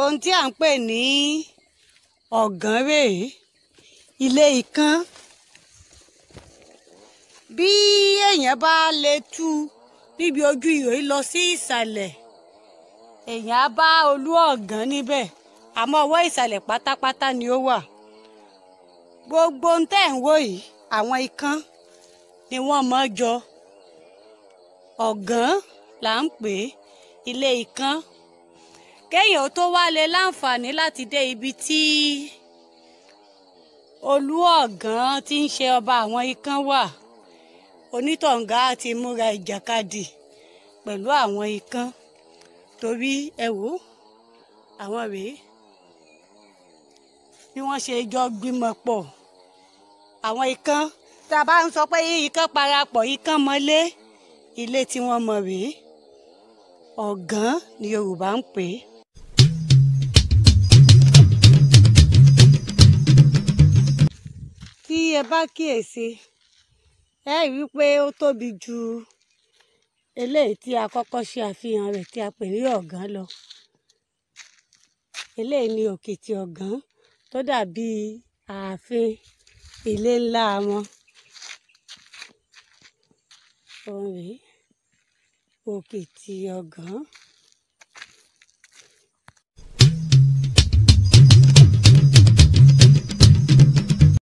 ohun tí à ń pè ní ọ̀gán rèé, ilé ikán. Bí èèyàn bá lè tú níbi ojú ihò yìí lọ sí ìsàlẹ̀, èèyàn á bá olú ọ̀gán níbẹ̀, àmọ́ ọwọ́ ìsàlẹ̀ pátápátá ni ó wà. Gbogbo ohun tẹ́ ń wò yìí, àwọn ikán ni wọ́n mọ̀ jọ. Ọ̀gán là ń pè é, ilé ikán. Kéèyàn tó wá lè láǹfààní láti dé ibi tí olú ọ̀gán tí ń ṣe ọba àwọn ikán wà, onítọ̀ǹgá ti múra ìjàkadì pẹ̀lú àwọn ikán, torí ẹ wò ó, àwọn rèé bí wọ́n ṣe jọ gbìmọ̀ pọ̀. Àwọn ikán, tá a bá ń sọ pé ikán parapọ̀, ikán mọ́lé, ilé tí wọ́n mọ̀ rèé. Ọ̀gán ni Yorùbá ń pè é. Tí ẹ bá kíyèsí, ẹ rí i pé ó tóbi ju eléyìí tí a kọ́kọ́ ṣe àfihàn rẹ̀ tí a pè ní ọ̀gán lọ. Eléyìí ni òkìtì ọ̀gán tó dàbí ààfin ilé ńlá wọn. Òun rèé, òkìtì ọ̀gán.